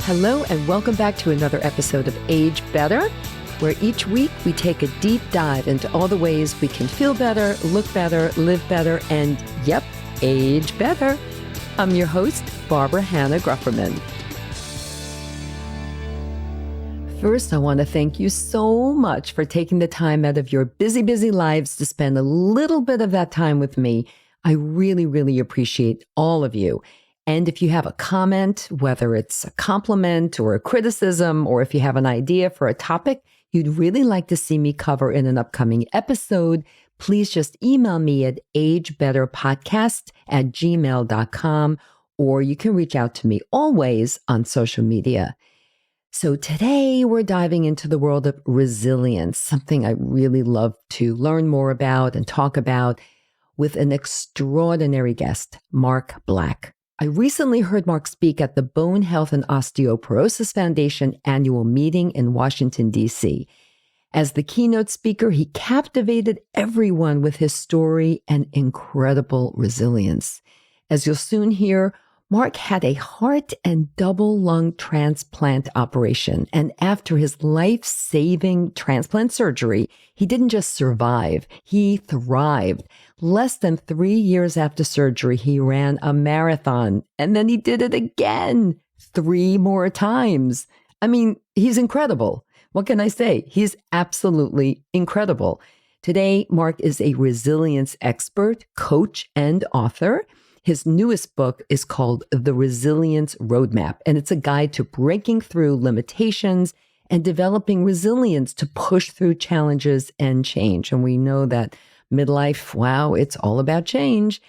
Hello and welcome back to another episode of Age Better, where each week we take a deep dive into all the ways we can feel better, look better, live better, and yep, age better. I'm your host, Barbara Hannah Grufferman. First, I want to thank you so much for taking the time out of your busy, busy lives to spend a little bit of that time with me. I really, really appreciate all of you. And if you have a comment, whether it's a compliment or a criticism, or if you have an idea for a topic you'd really like to see me cover in an upcoming episode, please just email me at agebetterpodcast@gmail.com, or you can reach out to me always on social media. So today we're diving into the world of resilience, something I really love to learn more about and talk about with an extraordinary guest, Mark Black. I recently heard Mark speak at the Bone Health and Osteoporosis Foundation annual meeting in Washington, D.C. As the keynote speaker, he captivated everyone with his story and incredible resilience. As you'll soon hear, Mark had a heart and double lung transplant operation, and after his life-saving transplant surgery, he didn't just survive, he thrived. Less than 3 years after surgery, he ran a marathon, and then he did it again 3 more times. I mean, he's incredible. What can I say? He's absolutely incredible. Today, Mark is a resilience expert, coach, and author. His newest book is called The Resilience Roadmap, and it's a guide to breaking through limitations and developing resilience to push through challenges and change. And we know that midlife, wow, it's all about change.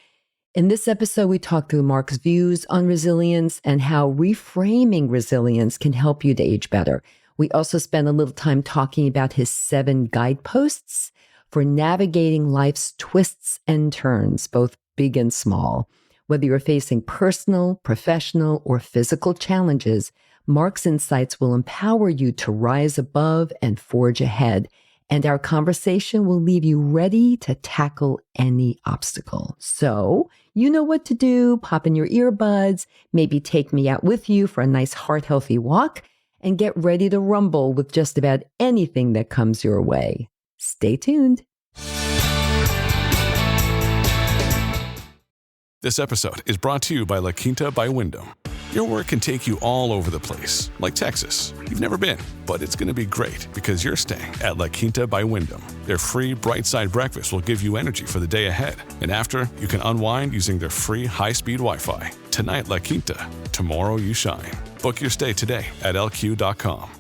In this episode, we talk through Mark's views on resilience and how reframing resilience can help you to age better. We also spend a little time talking about his 7 guideposts for navigating life's twists and turns, both big and small. Whether you're facing personal, professional, or physical challenges, Mark's insights will empower you to rise above and forge ahead. And our conversation will leave you ready to tackle any obstacle. So, you know what to do. Pop in your earbuds, maybe take me out with you for a nice heart-healthy walk, and get ready to rumble with just about anything that comes your way. Stay tuned. This episode is brought to you by La Quinta by Wyndham. Your work can take you all over the place, like Texas. You've never been, but it's going to be great because you're staying at La Quinta by Wyndham. Their free Bright Side breakfast will give you energy for the day ahead. And after, you can unwind using their free high-speed Wi-Fi. Tonight, La Quinta. Tomorrow, you shine. Book your stay today at lq.com.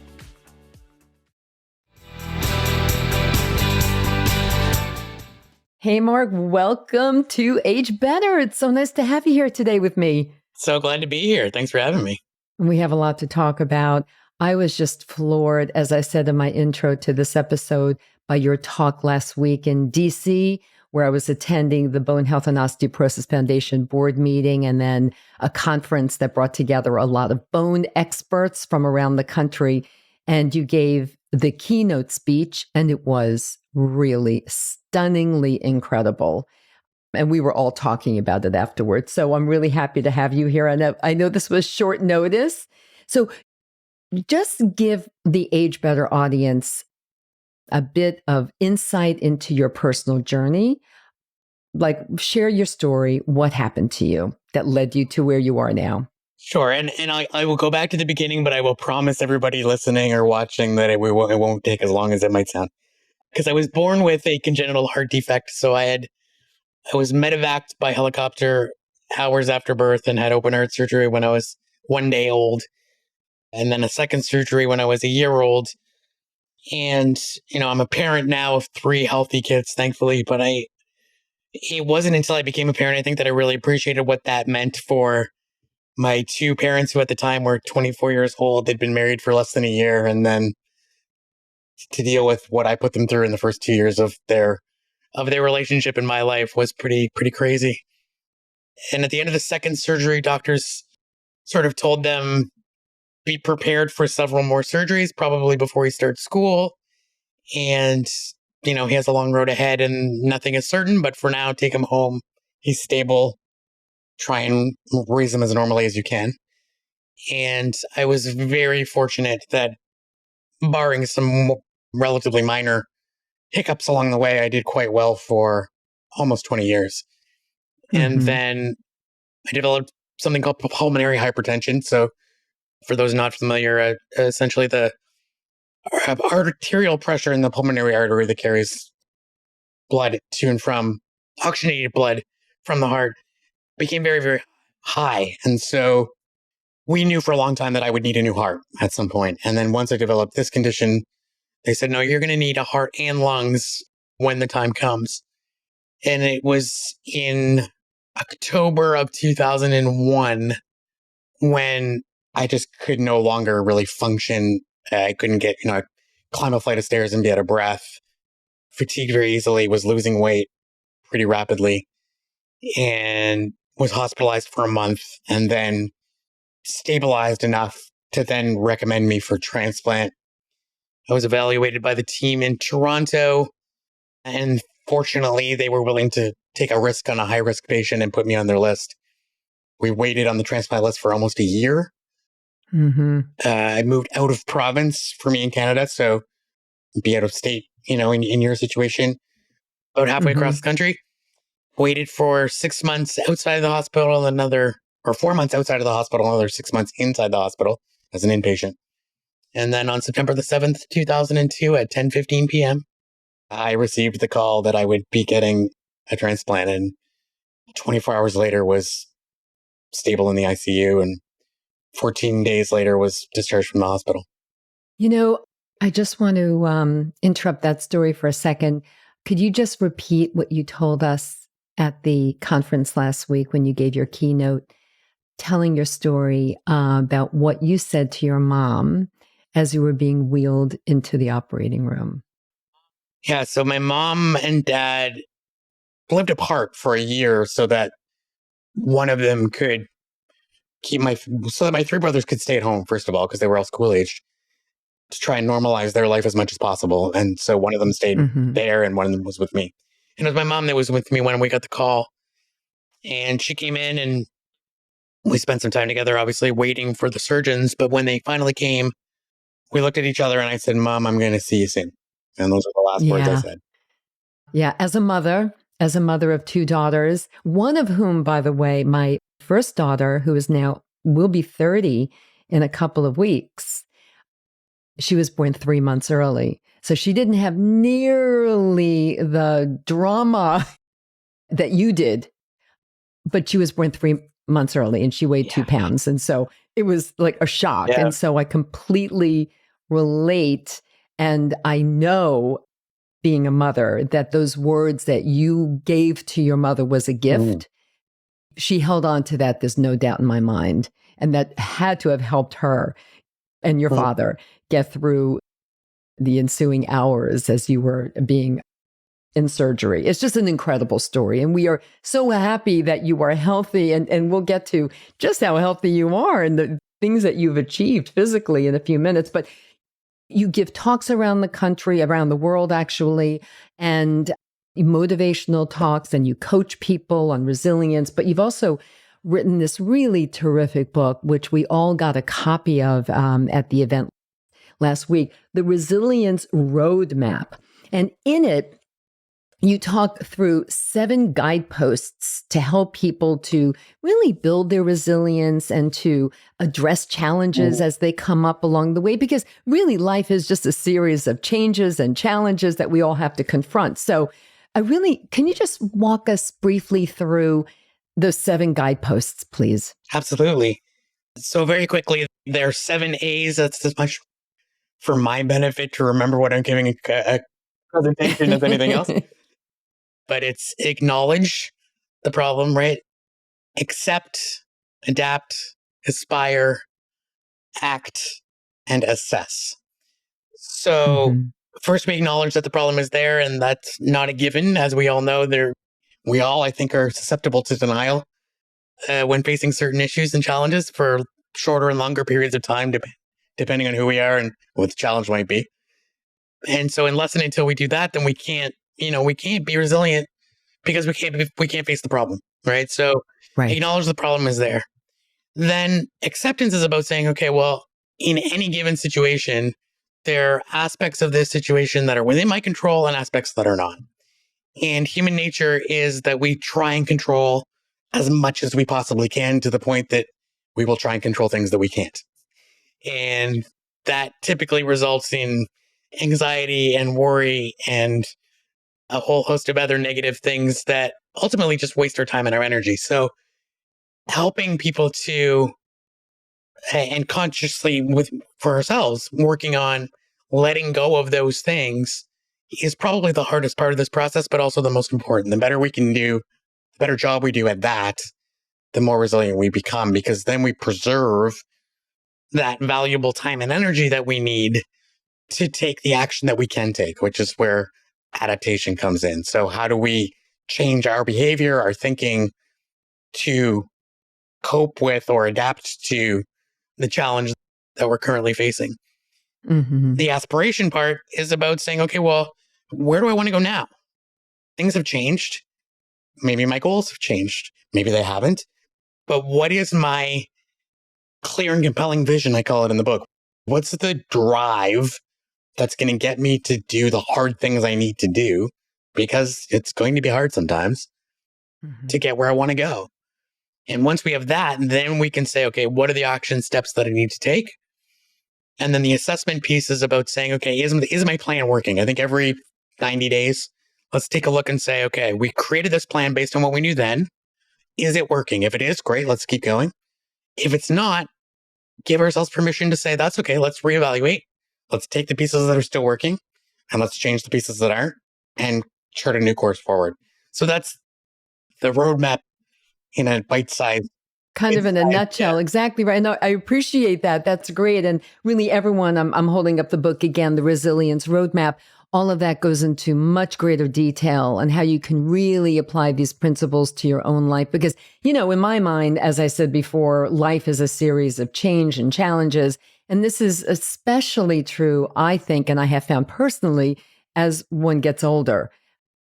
Hey, Mark, welcome to Age Better. It's so nice to have you here today with me. So glad to be here. Thanks for having me. We have a lot to talk about. I was just floored, as I said in my intro to this episode, by your talk last week in DC, where I was attending the Bone Health and Osteoporosis Foundation board meeting and then a conference that brought together a lot of bone experts from around the country. And you gave the keynote speech, and it was really stunningly incredible. And we were all talking about it afterwards. So I'm really happy to have you here. I know this was short notice. So just give the Age Better audience a bit of insight into your personal journey. Like, share your story. What happened to you that led you to where you are now? Sure. And I will go back to the beginning, but I will promise everybody listening or watching that it won't take as long as it might sound. Because I was born with a congenital heart defect. So I was medevaced by helicopter hours after birth and had open heart surgery when I was 1 day old. And then a second surgery when I was a year old. And, I'm a parent now of 3 healthy kids, thankfully. But it wasn't until I became a parent, I think, that I really appreciated what that meant for my 2 parents who at the time were 24 years old. They'd been married for less than a year. And then to deal with what I put them through in the first 2 years of their relationship in my life was pretty crazy. And at the end of the second surgery, doctors sort of told them, be prepared for several more surgeries, probably before he starts school. And, he has a long road ahead and nothing is certain, but for now, take him home. He's stable. Try and raise him as normally as you can. And I was very fortunate that, barring some relatively minor hiccups along the way, I did quite well for almost 20 years. And Mm-hmm. then I developed something called pulmonary hypertension. So, for those not familiar, essentially the arterial pressure in the pulmonary artery that carries blood to and from, oxygenated blood from the heart, became very, very high. And so we knew for a long time that I would need a new heart at some point. And then once I developed this condition, they said, no, you're going to need a heart and lungs when the time comes. And it was in October of 2001 when I just could no longer really function. I couldn't get, climb a flight of stairs and be out of breath, fatigued very easily, was losing weight pretty rapidly, and was hospitalized for a month and then stabilized enough to then recommend me for transplant. I was evaluated by the team in Toronto, and fortunately, they were willing to take a risk on a high risk patient and put me on their list. We waited on the transplant list for almost a year. Mm-hmm. I moved out of province for me in Canada, so be out of state, in your situation, about halfway Mm-hmm. across the country. Waited for 6 months outside of the hospital, or 4 months outside of the hospital, another 6 months inside the hospital as an inpatient. And then on September the 7th, 2002 at 10:15 p.m., I received the call that I would be getting a transplant, and 24 hours later was stable in the ICU, and 14 days later was discharged from the hospital. I just want to interrupt that story for a second. Could you just repeat what you told us at the conference last week when you gave your keynote, telling your story about what you said to your mom as you were being wheeled into the operating room? Yeah, so my mom and dad lived apart for a year so that one of them could so that my three brothers could stay at home, first of all, because they were all school aged, to try and normalize their life as much as possible. And so one of them stayed Mm-hmm. there and one of them was with me. And it was my mom that was with me when we got the call. And she came in and we spent some time together, obviously waiting for the surgeons. But when they finally came, we looked at each other and I said, Mom, I'm going to see you soon. And those are the last words I Yeah. said. Yeah. As a mother of two daughters, one of whom, by the way, my first daughter, who is now will be 30 in a couple of weeks, she was born 3 months early. So she didn't have nearly the drama that you did, but she was born 3 months early and she weighed 2 pounds. And so it was like a shock. Yeah. And so I completely relate. And I know, being a mother, that those words that you gave to your mother was a gift. She held on to that. There's no doubt in my mind. And that had to have helped her and your father get through the ensuing hours as you were being in surgery. It's just an incredible story. And we are so happy that you are healthy. And we'll get to just how healthy you are and the things that you've achieved physically in a few minutes. But you give talks around the country, around the world, actually, and motivational talks, and you coach people on resilience. But you've also written this really terrific book, which we all got a copy of at the event last week, The Resilience Roadmap. And in it, you talk through 7 guideposts to help people to really build their resilience and to address challenges as they come up along the way, because really life is just a series of changes and challenges that we all have to confront. So can you just walk us briefly through those 7 guideposts, please? Absolutely. So very quickly, there are 7 A's. That's as much for my benefit to remember what I'm giving a presentation as anything else. But it's acknowledge the problem, right? Accept, adapt, aspire, act, and assess. So first we acknowledge that the problem is there, and that's not a given. As we all know, we all, I think, are susceptible to denial when facing certain issues and challenges for shorter and longer periods of time, depending on who we are and what the challenge might be. And so unless and until we do that, then we can't be resilient, because we can't face the problem, right? So acknowledge the problem is there. then acceptance is about saying, okay, well, in any given situation, there are aspects of this situation that are within my control and aspects that are not. And human nature is that we try and control as much as we possibly can, to the point that we will try and control things that we can't. And that typically results in anxiety and worry and a whole host of other negative things that ultimately just waste our time and our energy. So helping people to, and consciously with for ourselves, working on letting go of those things is probably the hardest part of this process, but also the most important. The better we can do, the better job we do at that, the more resilient we become, because then we preserve that valuable time and energy that we need to take the action that we can take, which is where adaptation comes in. So how do we change our behavior, our thinking, to cope with or adapt to the challenge that we're currently facing? Mm-hmm. The aspiration part is about saying, okay, well, where do I want to go now? Things have changed. Maybe my goals have changed. Maybe they haven't. But what is my clear and compelling vision? I call it in the book. What's the drive that's going to get me to do the hard things I need to do? Because it's going to be hard sometimes Mm-hmm. to get where I want to go. And once we have that, then we can say, okay, what are the action steps that I need to take? And then the assessment piece is about saying, okay, is my plan working? I think every 90 days, let's take a look and say, okay, we created this plan based on what we knew then. Is it working? If it is, great, let's keep going. If it's not, give ourselves permission to say, that's okay, let's reevaluate. Let's take the pieces that are still working and let's change the pieces that aren't and chart a new course forward. So that's the roadmap in a bite-sized. Kind of in a nutshell. Yeah. Exactly right. No, I appreciate that. That's great. And really, everyone, I'm holding up the book again, The Resilience Roadmap. All of that goes into much greater detail and how you can really apply these principles to your own life. Because, in my mind, as I said before, life is a series of change and challenges. And this is especially true, I think, and I have found personally, as one gets older.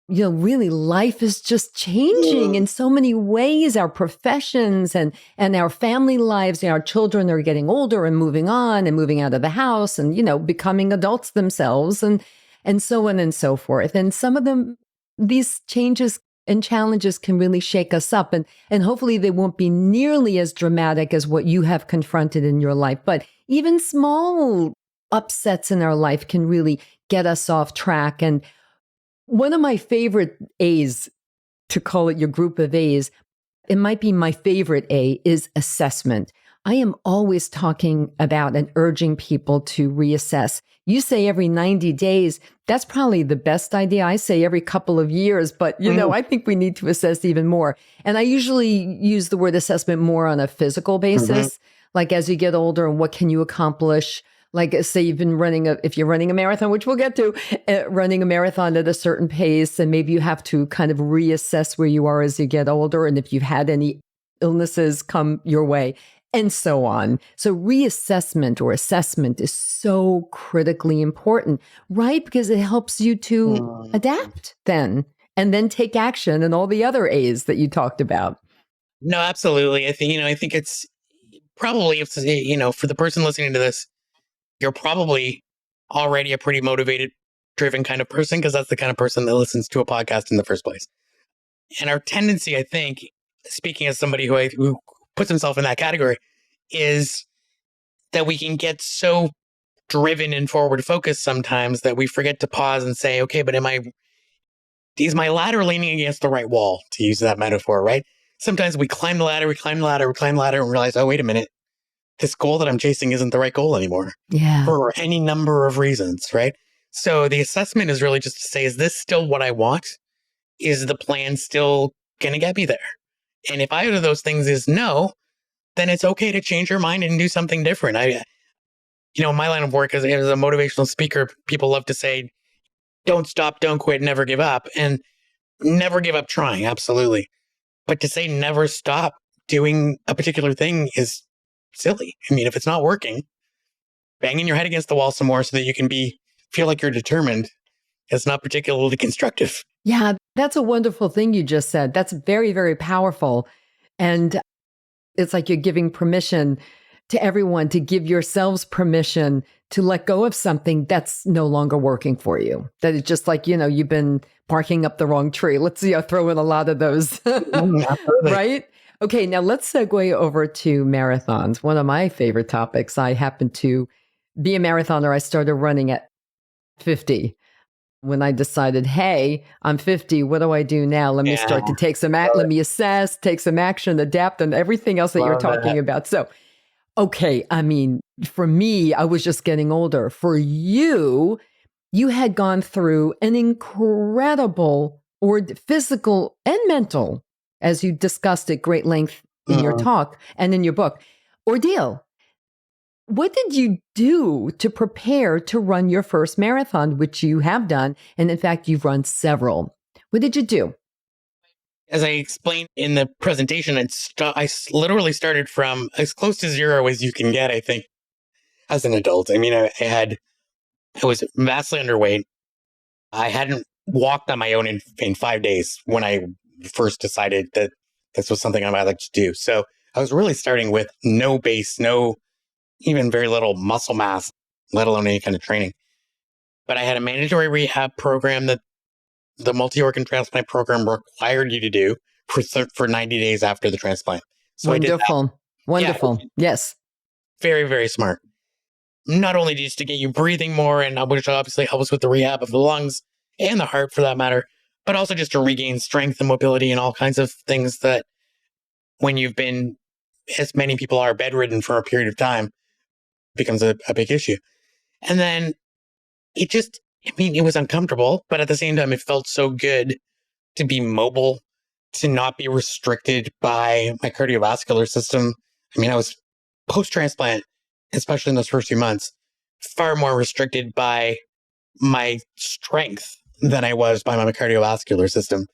Really life is just changing in so many ways. Our professions and our family lives, our children are getting older and moving on and moving out of the house and, becoming adults themselves and so on and so forth. And some of them, these changes and challenges can really shake us up and hopefully they won't be nearly as dramatic as what you have confronted in your life. But even small upsets in our life can really get us off track. And one of my favorite A's, to call it your group of A's, it might be my favorite A, is assessment. I am always talking about and urging people to reassess. You say every 90 days. That's probably the best idea. I say every couple of years, but I think we need to assess even more. And I usually use the word assessment more on a physical basis, like as you get older and what can you accomplish? Like say you've been if you're running a marathon, which we'll get to, running a marathon at a certain pace, and maybe you have to kind of reassess where you are as you get older and if you've had any illnesses come your way and so on. So reassessment or assessment is so critically important, right? Because it helps you to adapt then and then take action and all the other A's that you talked about. No, absolutely. I think it's probably, for the person listening to this, you're probably already a pretty motivated, driven kind of person, because that's the kind of person that listens to a podcast in the first place. And our tendency, I think, speaking as somebody who puts himself in that category, is that we can get so driven and forward focused sometimes that we forget to pause and say, okay, but is my ladder leaning against the right wall, to use that metaphor, right? Sometimes we climb the ladder, and realize, oh, wait a minute, this goal that I'm chasing isn't the right goal anymore. Yeah. For any number of reasons, right? So the assessment is really just to say, is this still what I want? Is the plan still going to get me there? And if either of those things is no, then it's okay to change your mind and do something different. My line of work as a motivational speaker, people love to say, don't stop, don't quit, never give up. And never give up trying, absolutely. But to say never stop doing a particular thing is silly. I mean, if it's not working, banging your head against the wall some more so that you can feel like you're determined is not particularly constructive. Yeah, that's a wonderful thing you just said. That's very, very powerful. And It's like you're giving permission to everyone to give yourselves permission to let go of something that's no longer working for you. That is just like, you've been barking up the wrong tree. Let's throw in a lot of those. Absolutely. Right? Okay, now let's segue over to marathons. One of my favorite topics. I happen to be a marathoner. I started running at 50. When I decided, hey, I'm 50, what do I do now? Let me start to take some let me assess, take some action, adapt, and everything else that you're talking about. So, okay, I mean, for me, I was just getting older. For you, you had gone through an incredible or physical and mental, as you discussed at great length in your talk and in your book, ordeal. What did you do to prepare to run your first marathon, which you have done? And in fact, you've run several. What did you do? As I explained in the presentation, I literally started from as close to zero as you can get, I think, as an adult. I mean, I was vastly underweight. I hadn't walked on my own in 5 days when I first decided that this was something I might like to do. So I was really starting with no base, no, even very little muscle mass, let alone any kind of training. But I had a mandatory rehab program that the multi-organ transplant program required you to do for 90 days after the transplant. So Wonderful. I did that. Wonderful. Yeah, yes. very, very smart. Not only just to get you breathing more, and which obviously helps with the rehab of the lungs and the heart for that matter, but also just to regain strength and mobility and all kinds of things that when you've been, as many people are, bedridden for a period of time, becomes a big issue. And then it was uncomfortable, but at the same time, it felt so good to be mobile, to not be restricted by my cardiovascular system. I mean, I was post-transplant, especially in those first few months, far more restricted by my strength than I was by my cardiovascular system,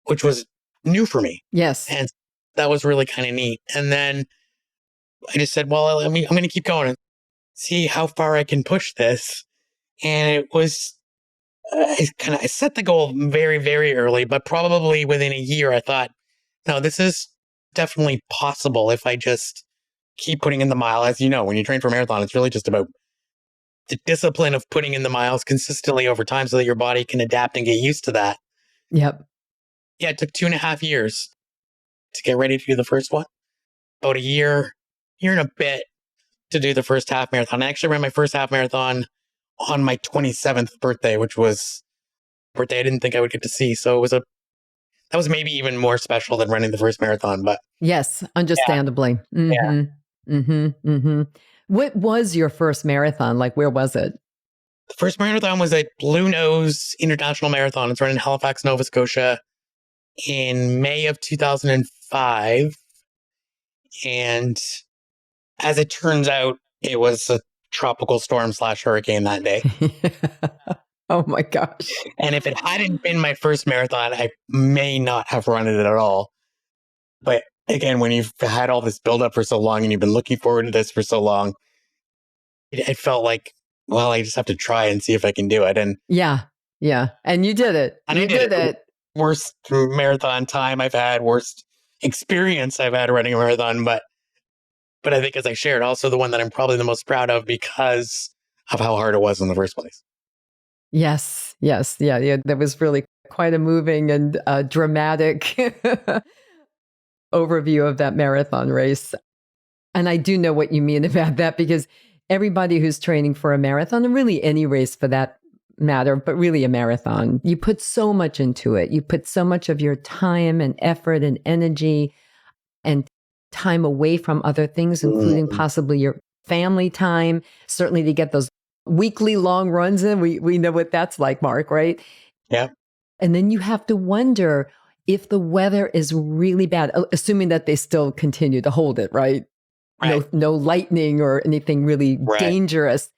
which was new for me. Yes. And that was really kind of neat. And then I just said, well, I'm going to keep going and see how far I can push this. And it was, I set the goal very, very early, but probably within a year, I thought, no, this is definitely possible if I just keep putting in the mile. As you know, when you train for a marathon, it's really just about the discipline of putting in the miles consistently over time so that your body can adapt and get used to that. Yep. Yeah, it took 2.5 years to get ready to do the first one. About a year and a bit to do the first half marathon. I actually ran my first half marathon on my 27th birthday, which was a birthday I didn't think I would get to see. So that was maybe even more special than running the first marathon. But yes, understandably. Yeah. What was your first marathon? Like, where was it? The first marathon was at Blue Nose International Marathon. It's run in Halifax, Nova Scotia in May of 2005. And as it turns out, it was a tropical storm / hurricane that day. Oh my gosh. And if it hadn't been my first marathon, I may not have run it at all. But again, when you've had all this buildup for so long and you've been looking forward to this for so long, it felt like, well, I just have to try and see if I can do it. And yeah. And you did it. And you I did it. Worst marathon time I've had, worst experience I've had running a marathon. But I think, as I shared, also the one that I'm probably the most proud of because of how hard it was in the first place. Yes. Yeah. That was really quite a moving and dramatic overview of that marathon race. And I do know what you mean about that because everybody who's training for a marathon, and really any race for that matter, but really a marathon, you put so much into it. You put so much of your time and effort and energy and time away from other things, including possibly your family time, certainly to get those weekly long runs in. We know what that's like, Mark, right? Yeah. And then you have to wonder if the weather is really bad, assuming that they still continue to hold it, right? No lightning or anything really dangerous.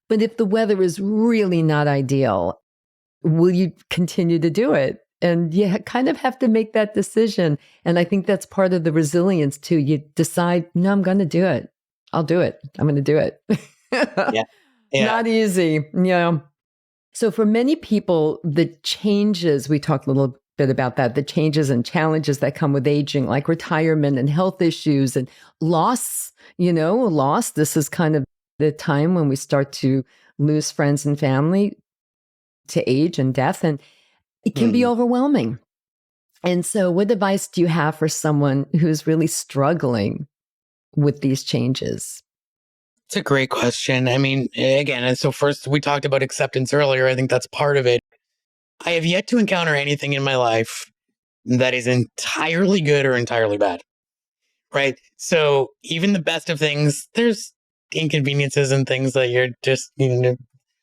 But if the weather is really not ideal, will you continue to do it? And you kind of have to make that decision. And I think that's part of the resilience too. You decide, no, I'm going to do it. I'll do it. I'm going to do it. Yeah. Not easy. So for many people, the changes, we talked a little bit about that, the changes and challenges that come with aging, like retirement and health issues and loss, loss. This is kind of the time when we start to lose friends and family to age and death, and it can be overwhelming. And so what advice do you have for someone who's really struggling with these changes? It's a great question. I mean, again, and so first we talked about acceptance earlier. I think that's part of it. I have yet to encounter anything in my life that is entirely good or entirely bad, right? So even the best of things, there's inconveniences and things that you're just,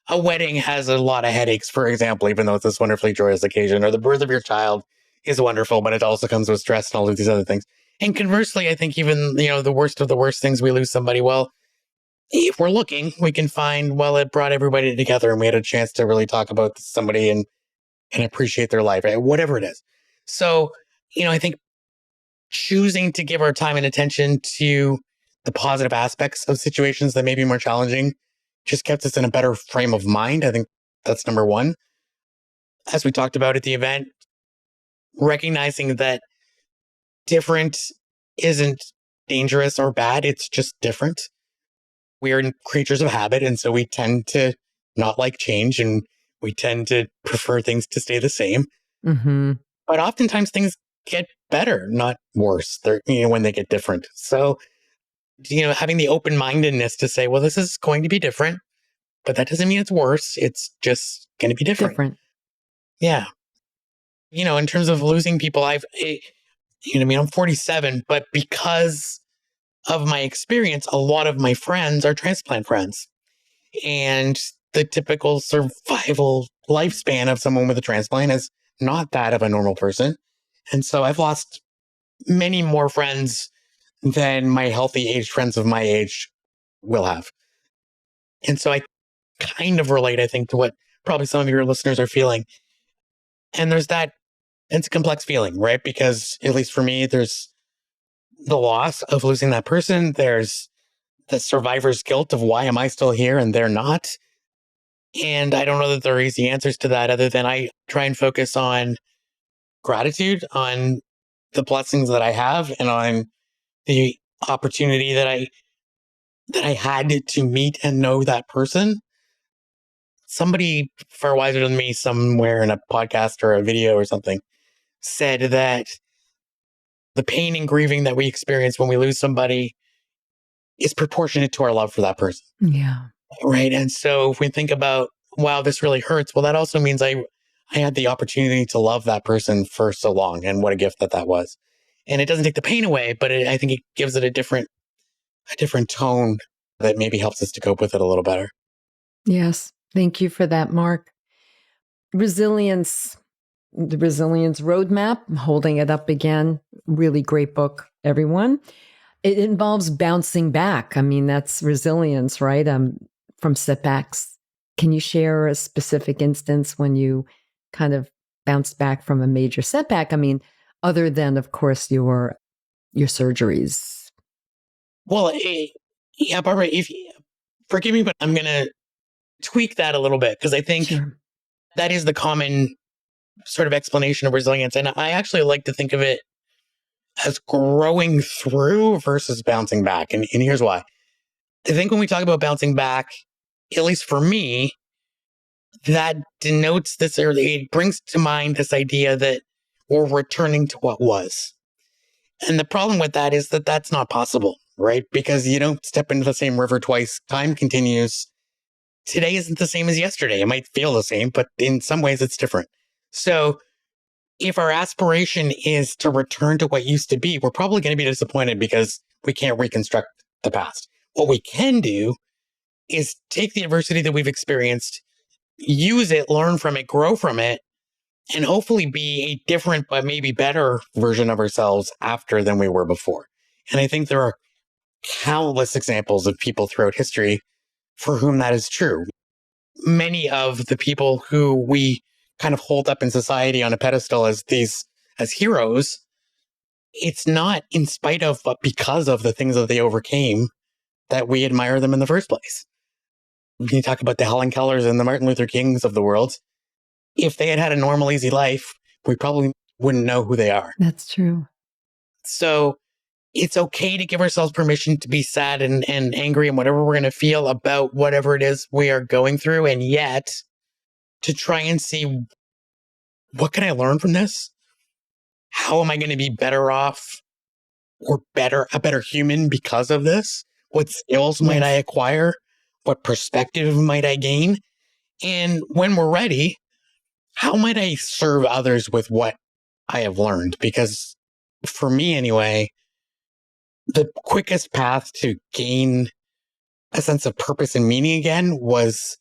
a wedding has a lot of headaches, for example, even though it's this wonderfully joyous occasion, or the birth of your child is wonderful, but it also comes with stress and all of these other things. And conversely, I think even, the worst of the worst things, we lose somebody. Well, if we're looking, we can find, well, it brought everybody together and we had a chance to really talk about somebody and appreciate their life, right? Whatever it is. So, I think choosing to give our time and attention to the positive aspects of situations that may be more challenging just kept us in a better frame of mind. I think that's number one. As we talked about at the event, recognizing that different isn't dangerous or bad, it's just different. We are creatures of habit, and so we tend to not like change, and we tend to prefer things to stay the same. Mm-hmm. But oftentimes things get better, not worse. They're, when they get different. So, having the open-mindedness to say, well, this is going to be different, but that doesn't mean it's worse. It's just going to be different. Yeah. In terms of losing people, I'm 47, but because of my experience, a lot of my friends are transplant friends. And the typical survival lifespan of someone with a transplant is not that of a normal person. And so I've lost many more friends than my healthy aged friends of my age will have. And so I kind of relate, I think, to what probably some of your listeners are feeling. And there's that, it's a complex feeling, right? Because at least for me, there's the loss of losing that person. There's the survivor's guilt of why am I still here and they're not. And I don't know that there are easy answers to that other than I try and focus on gratitude, on the blessings that I have, and on the opportunity that I had to meet and know that person. Somebody far wiser than me somewhere in a podcast or a video or something said that the pain and grieving that we experience when we lose somebody is proportionate to our love for that person. Yeah. Right. And so if we think about, wow, this really hurts. Well, that also means I had the opportunity to love that person for so long. And what a gift that was. And it doesn't take the pain away, but I think it gives it a different tone that maybe helps us to cope with it a little better. Yes. Thank you for that, Mark. Resilience, the Resilience Roadmap, I'm holding it up again. Really great book, everyone. It involves bouncing back. I mean, that's resilience, right? From setbacks. Can you share a specific instance when you kind of bounced back from a major setback? I mean, other than, of course, your surgeries. Well, yeah, Barbara, forgive me, but I'm going to tweak that a little bit because I think that is the common sort of explanation of resilience. And I actually like to think of it as growing through versus bouncing back. And here's why. I think when we talk about bouncing back, at least for me, that denotes this, or it brings to mind this idea that we're returning to what was. And the problem with that is that that's not possible, right? Because you don't step into the same river twice. Time continues. Today isn't the same as yesterday. It might feel the same, but in some ways it's different. So if our aspiration is to return to what used to be, we're probably going to be disappointed because we can't reconstruct the past. What we can do is take the adversity that we've experienced, use it, learn from it, grow from it, and hopefully be a different but maybe better version of ourselves after than we were before. And I think there are countless examples of people throughout history for whom that is true. Many of the people who we kind of hold up in society on a pedestal as heroes, it's not in spite of, but because of the things that they overcame that we admire them in the first place. When you talk about the Helen Kellers and the Martin Luther Kings of the world, if they had had a normal, easy life, we probably wouldn't know who they are. That's true. So it's okay to give ourselves permission to be sad and angry and whatever we're going to feel about whatever it is we are going through. And yet to try and see, what can I learn from this? How am I going to be better off or a better human because of this? What skills might I Yes. acquire? What perspective might I gain? And when we're ready, how might I serve others with what I have learned? Because for me anyway, the quickest path to gain a sense of purpose and meaning again was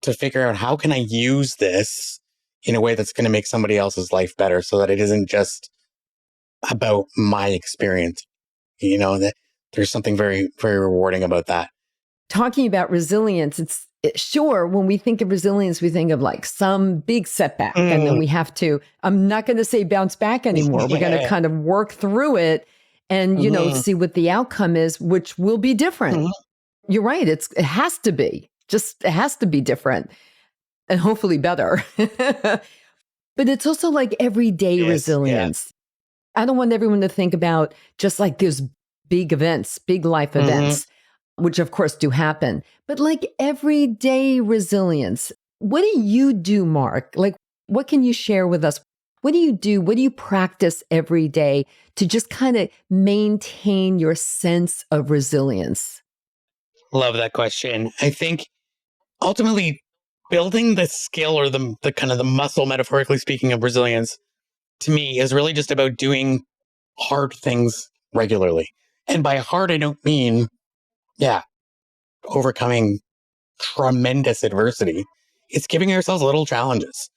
to figure out, how can I use this in a way that's going to make somebody else's life better, so that it isn't just about my experience. That there's something very, very rewarding about that. Talking about resilience, sure, when we think of resilience, we think of like some big setback, and then we have to, I'm not going to say bounce back anymore. We're going to kind of work through it and, see what the outcome is, which will be different. You're right. It has to be. It has to be different and hopefully better. But it's also like everyday resilience. I don't want everyone to think about just like those big events, big life events, which of course do happen, but like everyday resilience. What do you do, Mark? Like, what can you share with us? What do you do? What do you practice every day to just kind of maintain your sense of resilience? Love that question. I think ultimately building the skill or the kind of the muscle, metaphorically speaking, of resilience to me is really just about doing hard things regularly. And by hard, I don't mean, overcoming tremendous adversity. It's giving ourselves little challenges.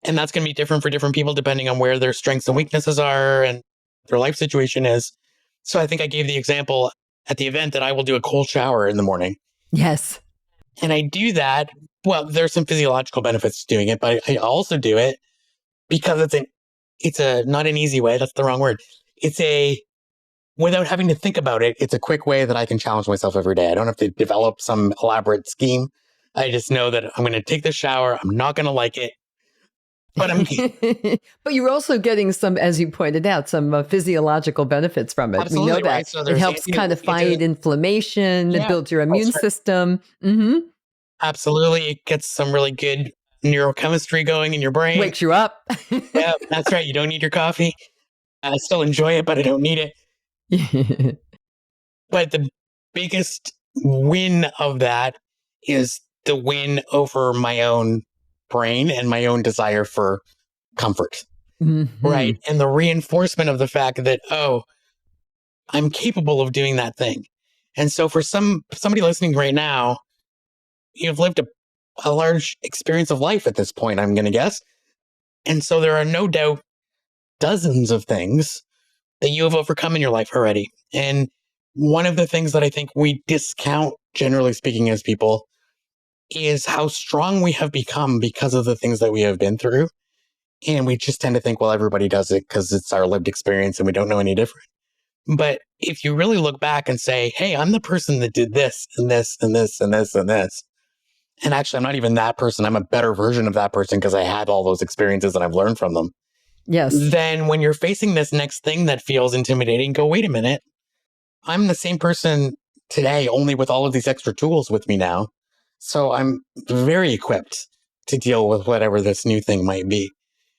And that's going to be different for different people depending on where their strengths and weaknesses are and their life situation is. So I think I gave the example at the event that I will do a cold shower in the morning. Yes. And I do that. Well, there's some physiological benefits to doing it, but I also do it because it's a not an easy way. That's the wrong word. Without having to think about it, it's a quick way that I can challenge myself every day. I don't have to develop some elaborate scheme. I just know that I'm going to take the shower. I'm not going to like it, but But you're also getting some, as you pointed out, some physiological benefits from it. Absolutely, we know that right? So it helps kind of fight inflammation. It builds your immune system. Absolutely. It gets some really good neurochemistry going in your brain. Wakes you up. Yeah, that's right. You don't need your coffee. I still enjoy it, but I don't need it. But the biggest win of that is the win over my own brain and my own desire for comfort. Right. And the reinforcement of the fact that, I'm capable of doing that thing. And so for somebody listening right now, you've lived a large experience of life at this point, I'm going to guess. And so there are no doubt dozens of things that you have overcome in your life already. And one of the things that I think we discount, generally speaking, as people, is how strong we have become because of the things that we have been through. And we just tend to think, well, everybody does it because it's our lived experience and we don't know any different. But if you really look back and say, hey, I'm the person that did this and this and this and this and this. And actually, I'm not even that person. I'm a better version of that person because I had all those experiences and I've learned from them. Yes. Then when you're facing this next thing that feels intimidating, go, wait a minute. I'm the same person today, only with all of these extra tools with me now. So I'm very equipped to deal with whatever this new thing might be.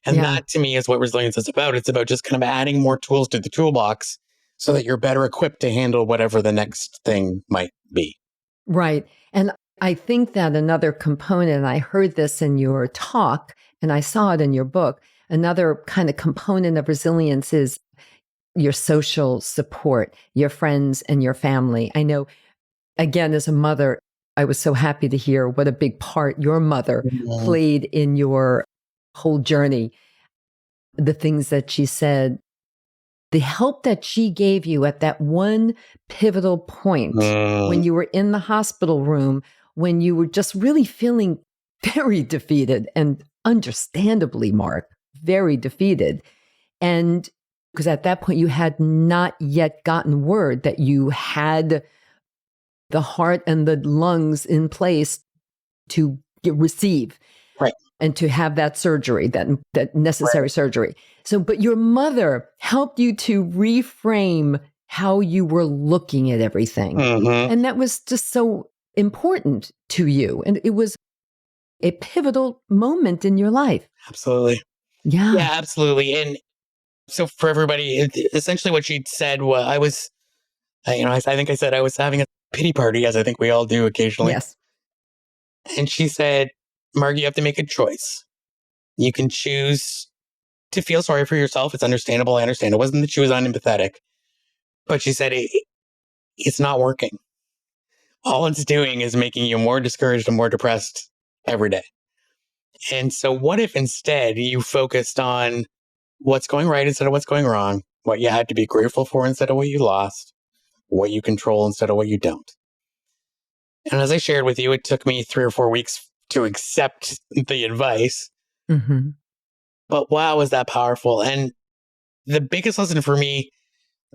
And that to me is what resilience is about. It's about just kind of adding more tools to the toolbox so that you're better equipped to handle whatever the next thing might be. Right. And I think that another component, I heard this in your talk and I saw it in your book, another kind of component of resilience is your social support, your friends and your family. I know, again, as a mother, I was so happy to hear what a big part your mother played in your whole journey. The things that she said, the help that she gave you at that one pivotal point when you were in the hospital room, when you were just really feeling very defeated and understandably, Mark, very defeated. And because at that point you had not yet gotten word that you had the heart and the lungs in place to receive. Right. and to have that surgery, that necessary surgery. So, but your mother helped you to reframe how you were looking at everything. Mm-hmm. And that was just so important to you. And it was a pivotal moment in your life. Absolutely. Yeah. Yeah, absolutely. And so for everybody, essentially what she said was, I think I said I was having a pity party, as I think we all do occasionally. Yes. And she said, Mark, you have to make a choice. You can choose to feel sorry for yourself. It's understandable. I understand. It wasn't that she was unempathetic, but she said it's not working. All it's doing is making you more discouraged and more depressed every day. And so what if instead you focused on what's going right instead of what's going wrong, what you had to be grateful for instead of what you lost, what you control instead of what you don't. And as I shared with you, it took me 3 or 4 weeks to accept the advice. Mm-hmm. But wow, was that powerful. And the biggest lesson for me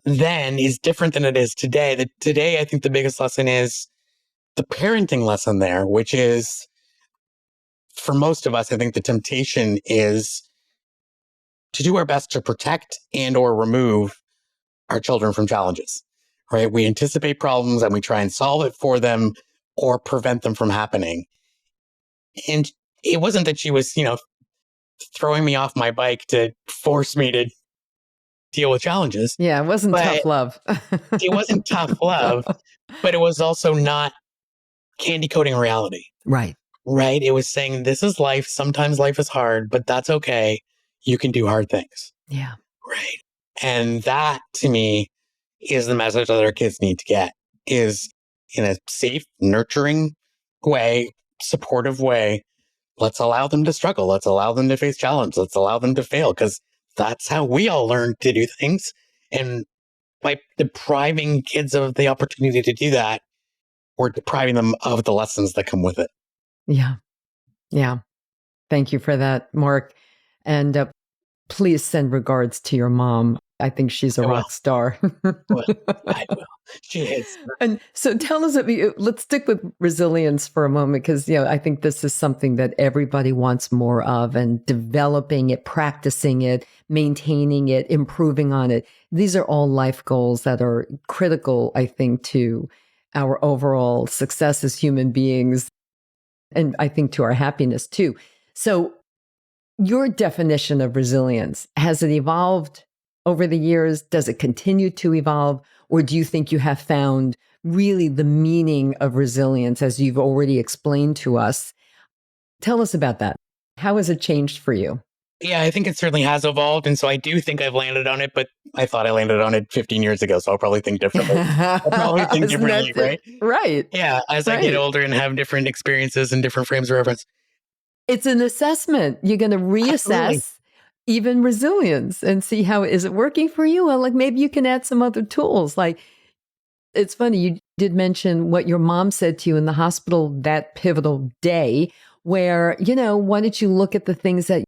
then is different than it is today. That today, I think the biggest lesson is the parenting lesson there, which is for most of us, I think the temptation is to do our best to protect and or remove our children from challenges, right? We anticipate problems and we try and solve it for them or prevent them from happening. And it wasn't that she was, throwing me off my bike to force me to deal with challenges. Yeah, it wasn't But tough love. it wasn't tough love, but it was also not candy coating reality, Right. right? It was saying, this is life. Sometimes life is hard, but that's okay. You can do hard things. Yeah. Right. And that to me is the message that our kids need to get, is in a safe, nurturing way, supportive way. Let's allow them to struggle. Let's allow them to face challenge. Let's allow them to fail, because that's how we all learn to do things. And by depriving kids of the opportunity to do that, we're depriving them of the lessons that come with it. Yeah. Yeah. Thank you for that, Mark. And please send regards to your mom. I think she's a I will. rock star. Well, I will. She is. And so tell us, let's stick with resilience for a moment, because, I think this is something that everybody wants more of, and developing it, practicing it, maintaining it, improving on it. These are all life goals that are critical, I think, to our overall success as human beings, and I think to our happiness too. So your definition of resilience, has it evolved over the years? Does it continue to evolve? Or do you think you have found really the meaning of resilience, as you've already explained to us? Tell us about that. How has it changed for you? Yeah, I think it certainly has evolved. And so I do think I've landed on it, but I thought I landed on it 15 years ago. So I'll probably think differently. Right? Right. Yeah, as I get older and have different experiences and different frames of reference. It's an assessment. You're going to reassess Absolutely. even resilience and see how, is it working for you? Well, like maybe you can add some other tools. Like, it's funny, you did mention what your mom said to you in the hospital that pivotal day, where, why don't you look at the things that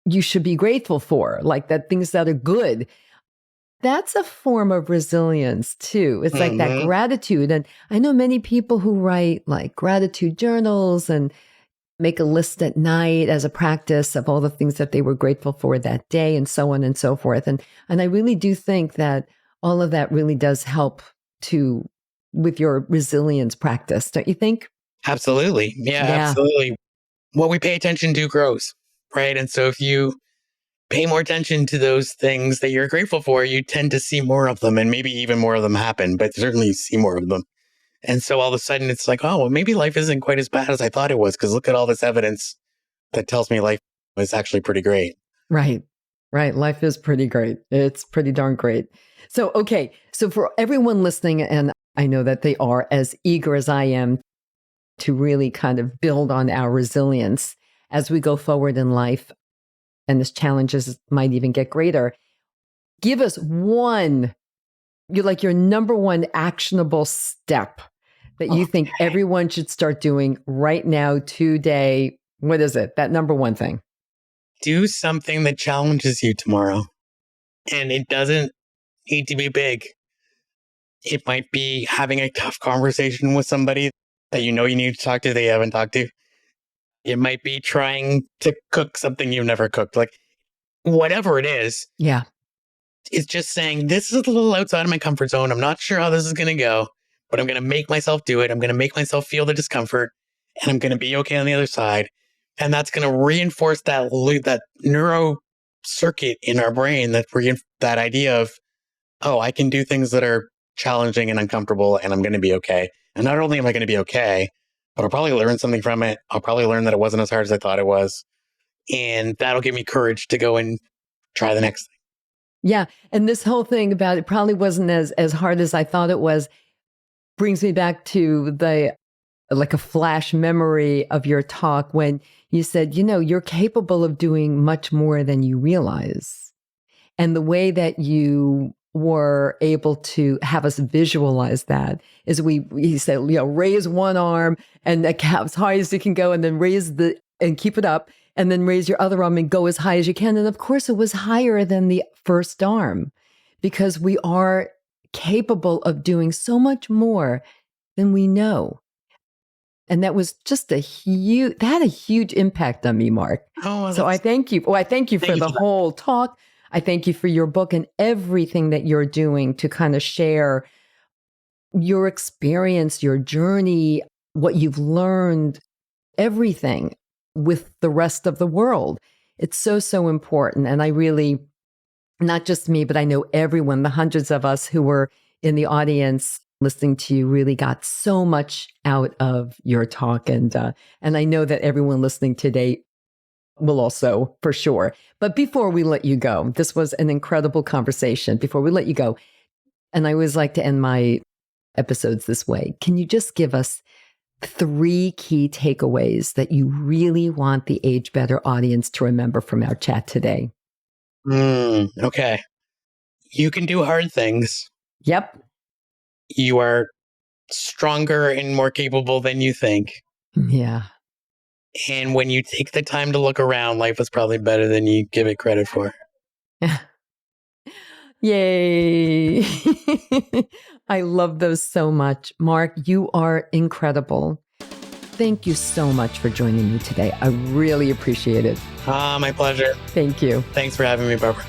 you should be grateful for, like that things that are good. That's a form of resilience too. It's like that gratitude. And I know many people who write like gratitude journals and make a list at night as a practice of all the things that they were grateful for that day, and so on and so forth. And I really do think that all of that really does help with your resilience practice, don't you think? Absolutely. Yeah, absolutely. What we pay attention to grows, right? And so if you pay more attention to those things that you're grateful for, you tend to see more of them, and maybe even more of them happen, but certainly you see more of them. And so all of a sudden it's like, oh, well, maybe life isn't quite as bad as I thought it was, because look at all this evidence that tells me life is actually pretty great. Right. Right. Life is pretty great. It's pretty darn great. So, okay. So for everyone listening, and I know that they are as eager as I am to really kind of build on our resilience as we go forward in life, and this challenges might even get greater, give us your number one actionable step that you think everyone should start doing right now, today. What is it? That number one thing. Do something that challenges you tomorrow. And it doesn't need to be big. It might be having a tough conversation with somebody that you need to talk to, that you haven't talked to. It might be trying to cook something you've never cooked. Like, whatever it is, Yeah. it's just saying, this is a little outside of my comfort zone. I'm not sure how this is going to go, but I'm going to make myself do it. I'm going to make myself feel the discomfort, and I'm going to be okay on the other side. And that's going to reinforce that neuro circuit in our brain, that idea of, oh, I can do things that are challenging and uncomfortable, and I'm going to be okay. And not only am I going to be okay, but I'll probably learn something from it. I'll probably learn that it wasn't as hard as I thought it was. And that'll give me courage to go and try the next thing. Yeah. And this whole thing about it probably wasn't as hard as I thought it was brings me back to like a flash memory of your talk when you said, you're capable of doing much more than you realize. And the way that you were able to have us visualize that is he said, raise one arm and as high as you can go, and then and keep it up, and then raise your other arm and go as high as you can. And of course, it was higher than the first arm because we are capable of doing so much more than we know. And that was just that had a huge impact on me, Mark. Oh, so I thank you. I thank you for the whole talk. I thank you for your book and everything that you're doing to kind of share your experience, your journey, what you've learned, everything with the rest of the world. It's so, so important. And I really, not just me, but I know everyone, the hundreds of us who were in the audience listening to you really got so much out of your talk. And I know that everyone listening today will also, for sure. But before we let you go, this was an incredible conversation. Before we let you go, and I always like to end my episodes this way, can you just give us 3 key takeaways that you really want the Age Better audience to remember from our chat today? Okay. You can do hard things. Yep. You are stronger and more capable than you think. Yeah. And when you take the time to look around, life is probably better than you give it credit for. Yay. I love those so much. Mark, you are incredible. Thank you so much for joining me today. I really appreciate it. My pleasure. Thank you. Thanks for having me, Barbara.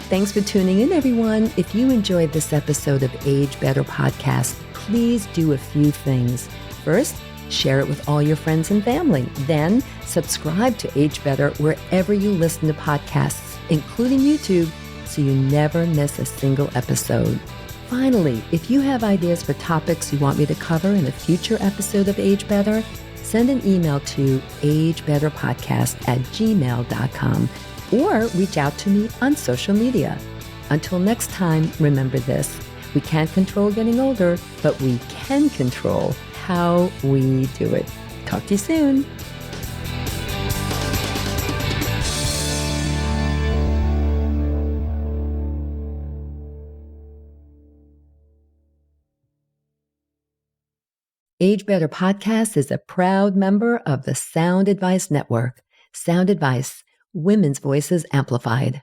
Thanks for tuning in, everyone. If you enjoyed this episode of Age Better Podcast, please do a few things. First, share it with all your friends and family. Then, subscribe to Age Better wherever you listen to podcasts, including YouTube, so you never miss a single episode. Finally, if you have ideas for topics you want me to cover in a future episode of Age Better, send an email to agebetterpodcast@gmail.com or reach out to me on social media. Until next time, remember this: we can't control getting older, but we can control how we do it. Talk to you soon. Age Better Podcast is a proud member of the Sound Advice Network. Sound Advice, women's voices amplified.